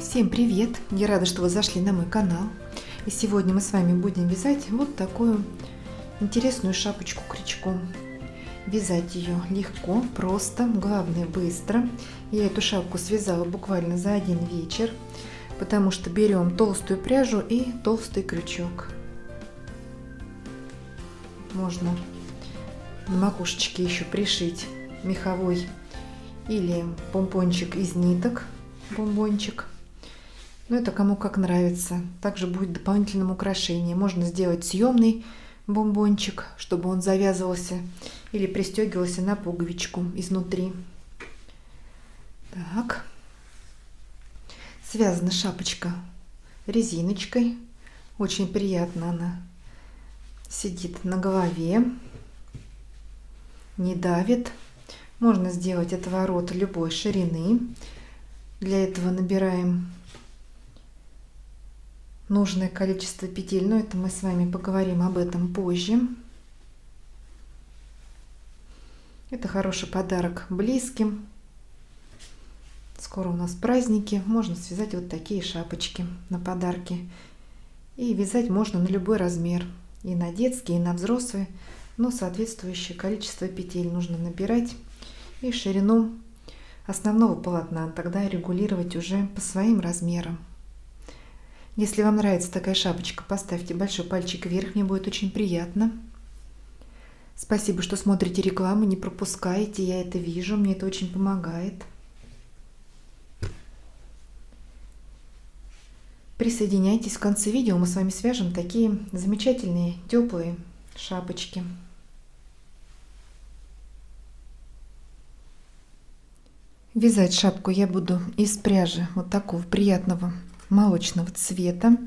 Всем привет! Я рада, что вы зашли на мой канал. И сегодня мы с вами будем вязать вот такую интересную шапочку крючком. Вязать ее легко, просто, главное быстро. Я эту шапку связала буквально за один вечер, потому что берем толстую пряжу и толстый крючок. Можно на макушечке еще пришить меховой или помпончик из ниток, бомбончик. Но это кому как нравится. Также будет дополнительным украшением. Можно сделать съемный бомбончик, чтобы он завязывался или пристегивался на пуговичку изнутри. Так. Связана шапочка резиночкой. Очень приятно она сидит на голове. Не давит. Можно сделать отворот любой ширины. Для этого набираем нужное количество петель, но это мы с вами поговорим об этом позже. Это хороший подарок близким. Скоро у нас праздники, можно связать вот такие шапочки на подарки. И вязать можно на любой размер, и на детский, и на взрослый, но соответствующее количество петель нужно набирать и ширину основного полотна тогда регулировать уже по своим размерам. Если вам нравится такая шапочка, поставьте большой пальчик вверх, мне будет очень приятно. Спасибо, что смотрите рекламу, не пропускаете, я это вижу, мне это очень помогает. Присоединяйтесь, в конце видео мы с вами свяжем такие замечательные теплые шапочки. Вязать шапку я буду из пряжи вот такого приятного молочного цвета.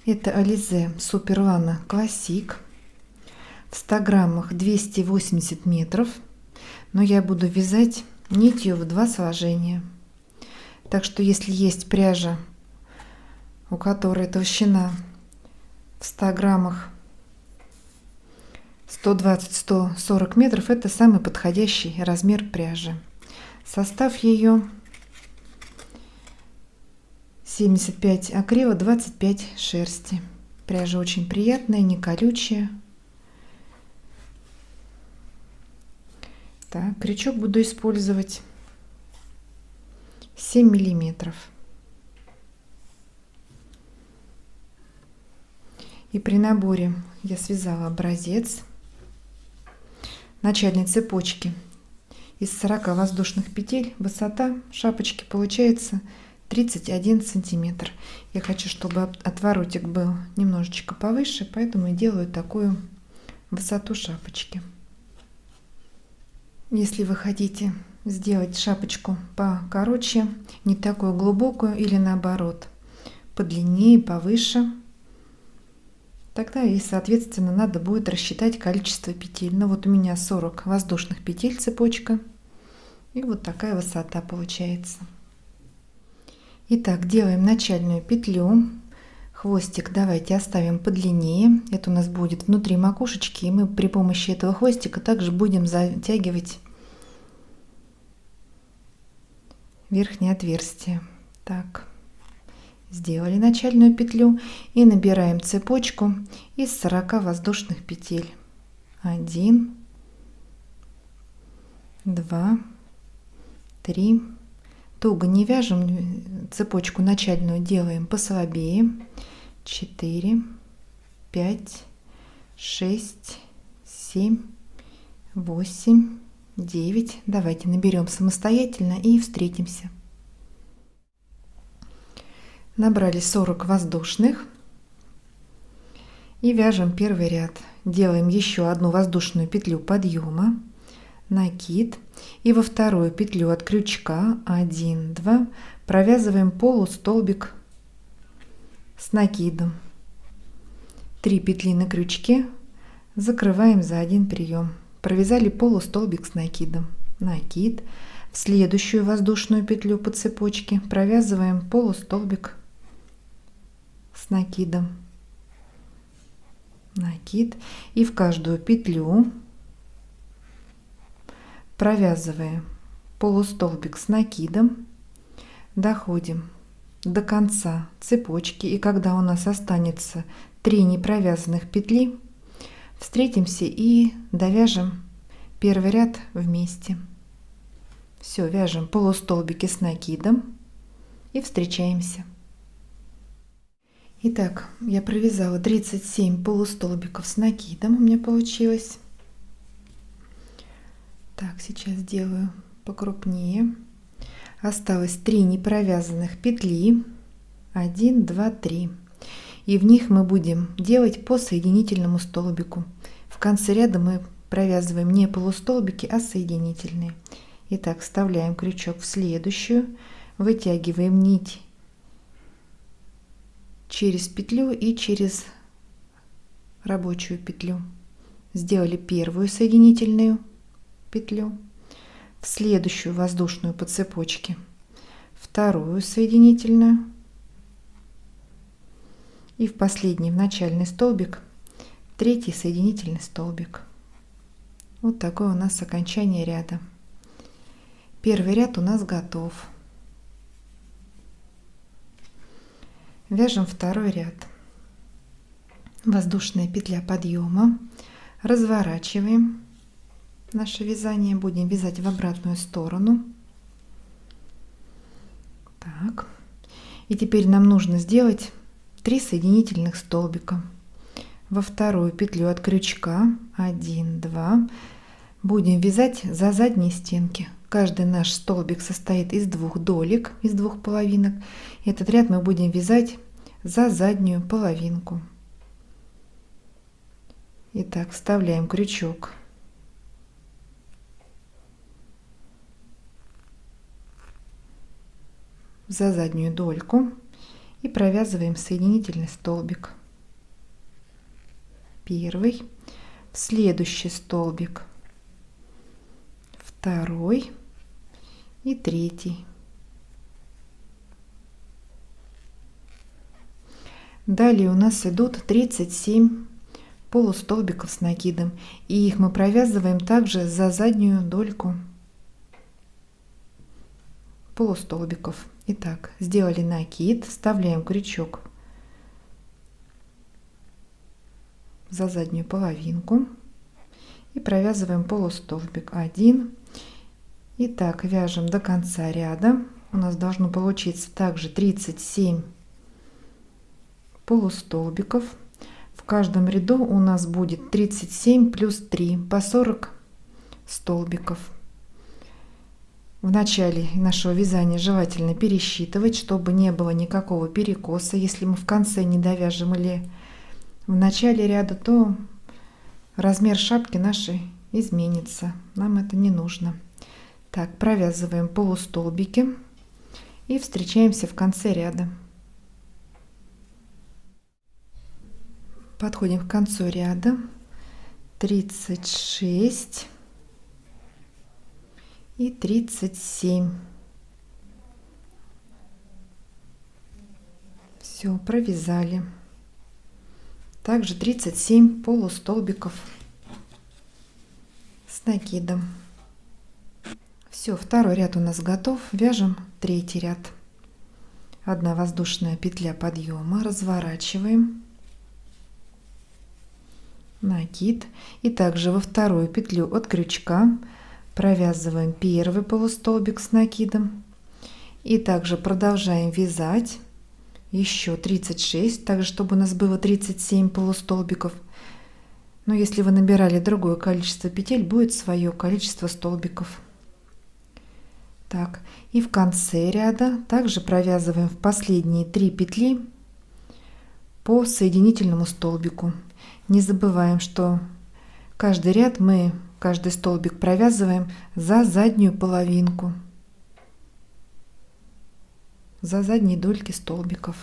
Это Alize Superlana Classic. В 100 граммах 280 метров. Но я буду вязать нитью в 2 сложения. Так что если есть пряжа, у которой толщина в 100 граммах 120-140 метров, это самый подходящий размер пряжи. Состав ее 75 акрила, 25 шерсти. Пряжа очень приятная, не колючая. Так, крючок буду использовать 7 миллиметров. И при наборе я связала образец начальной цепочки из 40 воздушных петель. Высота шапочки получается 31 сантиметр. Я хочу, чтобы отворотик был немножечко повыше, поэтому я делаю такую высоту шапочки. Если вы хотите сделать шапочку покороче, не такую глубокую или наоборот подлиннее, повыше, тогда и соответственно надо будет рассчитать количество петель. Но вот у меня 40 воздушных петель цепочка, и вот такая высота получается. Итак, делаем начальную петлю. Хвостик давайте оставим подлиннее. Это у нас будет внутри макушечки, и мы при помощи этого хвостика также будем затягивать верхнее отверстие. Так, сделали начальную петлю и набираем цепочку из 40 воздушных петель. 1, 2, 3. Туго не вяжем, цепочку начальную делаем послабее. 4, 5, 6, 7, 8, 9. Давайте наберем самостоятельно и встретимся. Набрали 40 воздушных и вяжем первый ряд. Делаем еще одну воздушную петлю подъема, накид, и во вторую петлю от крючка 1, 2 провязываем полустолбик с накидом. 3 петли на крючке, закрываем за один прием. Провязали полустолбик с накидом, накид. В следующую воздушную петлю по цепочке провязываем полустолбик с накидом, накид, и в каждую петлю провязываем полустолбик с накидом, доходим до конца цепочки, и когда у нас останется 3 непровязанных петли, встретимся и довяжем первый ряд вместе. Все, вяжем полустолбики с накидом и встречаемся. Итак, я провязала 37 полустолбиков с накидом, у меня получилось. Так, сейчас сделаю покрупнее. Осталось 3 непровязанных петли, 1, 2, 3, и в них мы будем делать по соединительному столбику. В конце ряда мы провязываем не полустолбики, а соединительные. Итак, вставляем крючок в следующую, вытягиваем нить через петлю и через рабочую петлю. Сделали первую соединительную петлю, в следующую воздушную по цепочке вторую соединительную, и в последний, в начальный столбик, третий соединительный столбик. Вот такое у нас окончание ряда. Первый ряд у нас готов. Вяжем второй ряд. Воздушная петля подъема, разворачиваем наше вязание, будем вязать в обратную сторону. Так, и теперь нам нужно сделать 3 соединительных столбика. Во вторую петлю от крючка 1, 2 будем вязать за задние стенки. Каждый наш столбик состоит из 2 долек, из 2 половинок. Этот ряд мы будем вязать за заднюю половинку. Итак, вставляем крючок за заднюю дольку и провязываем соединительный столбик. Первый, в следующий столбик второй и третий. Далее у нас идут 37 полустолбиков с накидом, и их мы провязываем также за заднюю дольку полустолбиков. Итак, сделали накид, вставляем крючок за заднюю половинку и провязываем полустолбик 1. Итак, вяжем до конца ряда. У нас должно получиться также 37 полустолбиков. В каждом ряду у нас будет 37 плюс 3 по 40 столбиков. В начале нашего вязания желательно пересчитывать, чтобы не было никакого перекоса. Если мы в конце не довяжем или в начале ряда, то размер шапки нашей изменится. Нам это не нужно. Так, провязываем полустолбики и встречаемся в конце ряда. Подходим к концу ряда. 36 и 37. Все, провязали. Также 37 полустолбиков с накидом. Все, второй ряд у нас готов. Вяжем третий ряд. 1 воздушная петля подъема, разворачиваем, накид, и также во вторую петлю от крючка провязываем первый полустолбик с накидом, и также продолжаем вязать еще 36, также чтобы у нас было 37 полустолбиков. Но если вы набирали другое количество петель, будет свое количество столбиков. Так, и в конце ряда также провязываем в последние 3 петли по соединительному столбику. Не забываем, что каждый ряд каждый столбик провязываем за заднюю половинку, за задние дольки столбиков.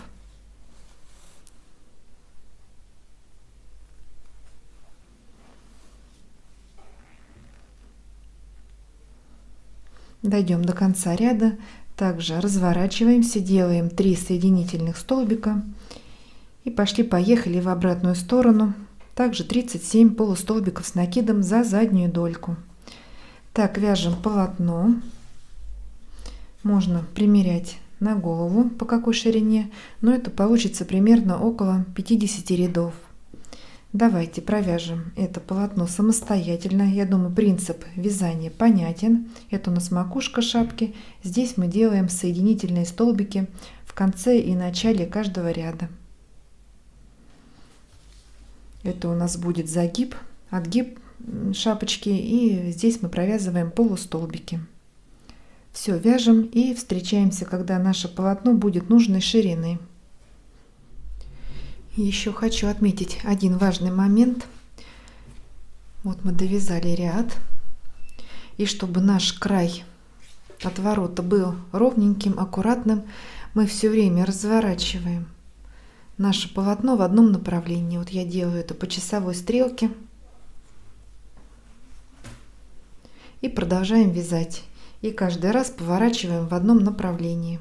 Дойдем до конца ряда, также разворачиваемся, делаем 3 соединительных столбика и пошли-поехали в обратную сторону. Также 37 полустолбиков с накидом за заднюю дольку. Так, вяжем полотно. Можно примерять на голову, по какой ширине, но это получится примерно около 50 рядов. Давайте провяжем это полотно самостоятельно. Я думаю, принцип вязания понятен. Это у нас макушка шапки. Здесь мы делаем соединительные столбики в конце и начале каждого ряда. Это у нас будет загиб, отгиб шапочки, и здесь мы провязываем полустолбики. Все, вяжем и встречаемся, когда наше полотно будет нужной ширины. Еще хочу отметить один важный момент. Вот мы довязали ряд, и чтобы наш край отворота был ровненьким, аккуратным, мы все время разворачиваем наше полотно в одном направлении. Вот я делаю это по часовой стрелке и продолжаем вязать. И каждый раз поворачиваем в одном направлении.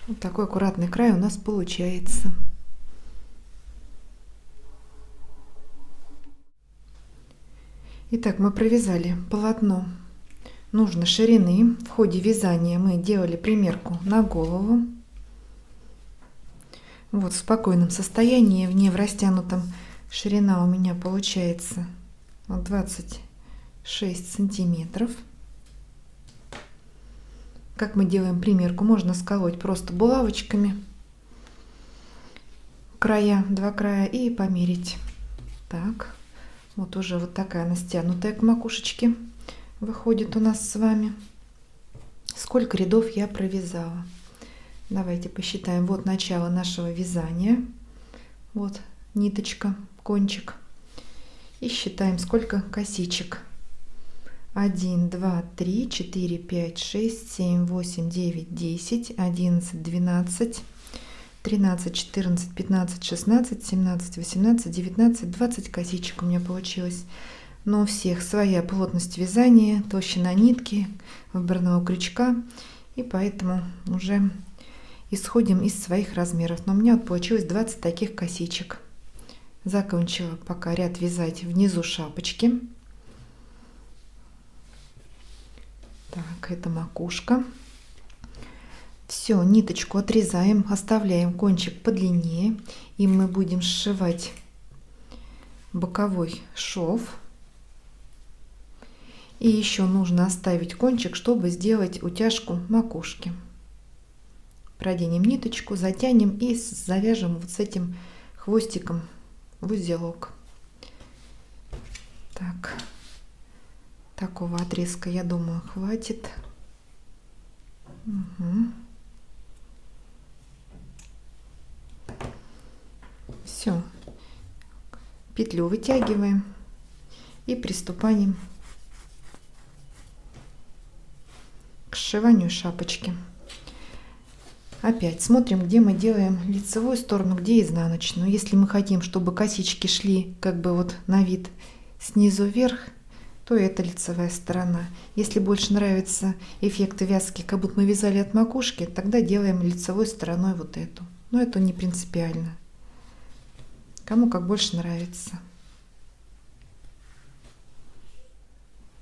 Вот такой аккуратный край у нас получается. Итак, мы провязали полотно нужной ширины. В ходе вязания мы делали примерку на голову. Вот в спокойном состоянии, в растянутом, ширина у меня получается 26 сантиметров. Как мы делаем примерку? Можно сколоть просто булавочками края, два края, и померить. Так, вот уже вот такая она стянутая к макушечке выходит у нас с вами. Сколько рядов я провязала? Давайте посчитаем. Вот начало нашего вязания. Вот ниточка, кончик. И считаем, сколько косичек. 1, 2, 3, 4, 5, 6, 7, 8, 9, 10, 11, 12, 13, 14, 15, 16, 17, 18, 19, 20 косичек у меня получилось. Но у всех своя плотность вязания, толщина нитки, выбранного крючка. И поэтому уже исходим из своих размеров. Но у меня вот получилось 20 таких косичек. Закончила пока ряд вязать внизу шапочки. Так, это макушка. Все, ниточку отрезаем, оставляем кончик подлиннее, и мы будем сшивать боковой шов. И еще нужно оставить кончик, чтобы сделать утяжку макушки. Проденем ниточку, затянем и завяжем вот с этим хвостиком в узелок. Так. Такого отрезка, я думаю, хватит. Угу. Все. Петлю вытягиваем и приступаем к сшиванию шапочки. Опять смотрим, где мы делаем лицевую сторону, где изнаночную. Если мы хотим, чтобы косички шли как бы вот на вид снизу вверх, то это лицевая сторона. Если больше нравится эффект вязки, как будто мы вязали от макушки, тогда делаем лицевой стороной вот эту. Но это не принципиально. Кому как больше нравится.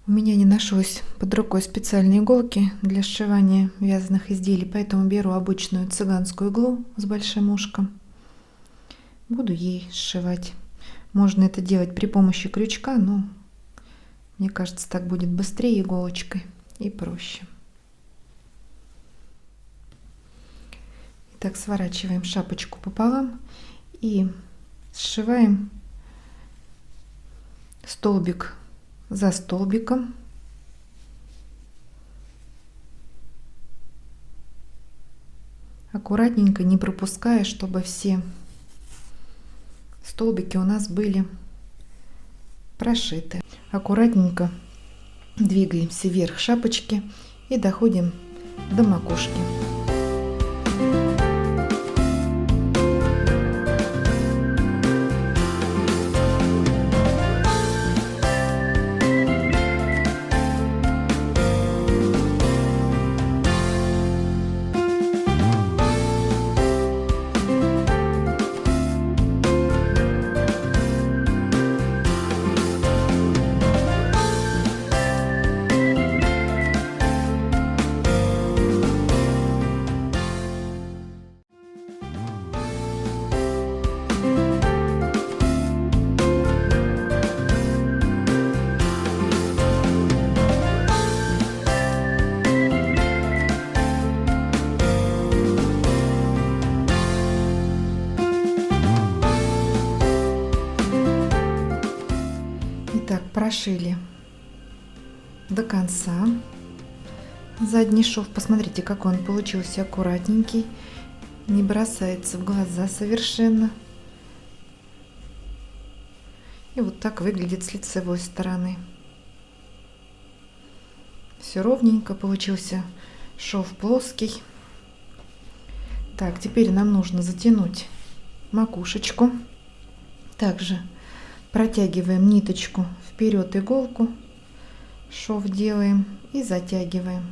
У меня не нашлось под рукой специальной иголки для сшивания вязаных изделий, поэтому беру обычную цыганскую иглу с большим ушком. Буду ей сшивать. Можно это делать при помощи крючка, но мне кажется, так будет быстрее иголочкой и проще. Итак, сворачиваем шапочку пополам и сшиваем столбик за столбиком. Аккуратненько, не пропуская, чтобы все столбики у нас были прошиты. Аккуратненько двигаемся вверх шапочки и доходим до макушки. дошили до конца задний шов. Посмотрите, какой он получился аккуратненький, не бросается в глаза совершенно. И вот так выглядит с лицевой стороны. Все ровненько получился шов плоский. Так, теперь нам нужно затянуть макушечку. Также протягиваем ниточку вперед, иголку, шов делаем и затягиваем.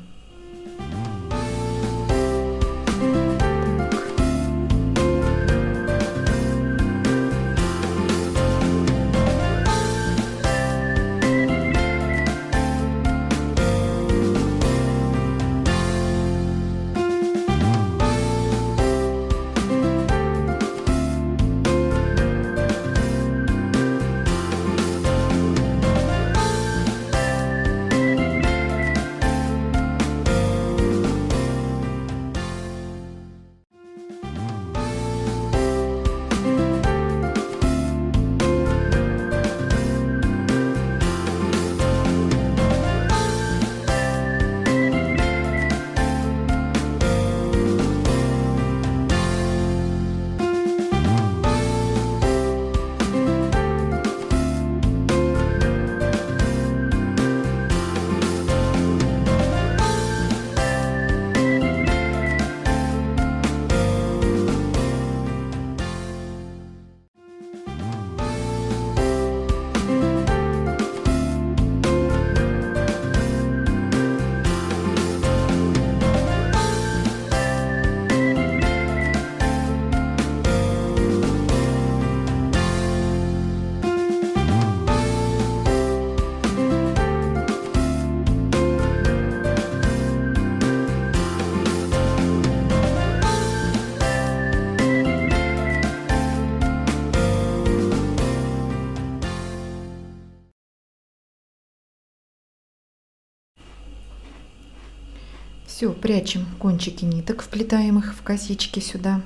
Все, прячем кончики ниток, вплетаем их в косички сюда.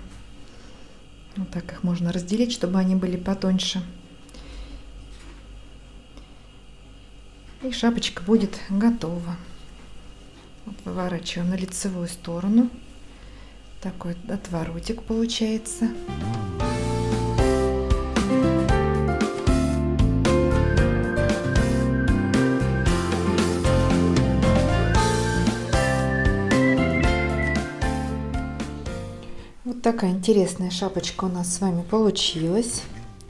Вот так их можно разделить, чтобы они были потоньше. И шапочка будет готова. Вот выворачиваем на лицевую сторону. Такой отворотик получается. Вот такая интересная шапочка у нас с вами получилась.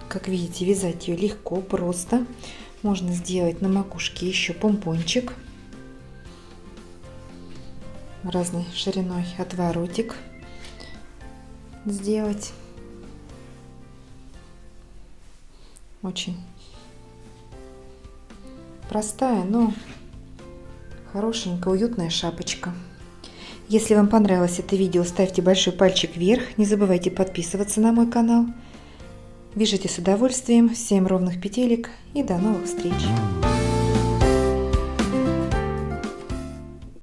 Как видите, вязать ее легко, просто. Можно сделать на макушке еще помпончик разной шириной, отворотик сделать. Очень простая, но хорошенькая, уютная шапочка. Если вам понравилось это видео, ставьте большой пальчик вверх. Не забывайте подписываться на мой канал. Вяжите с удовольствием. Всем ровных петелек и до новых встреч!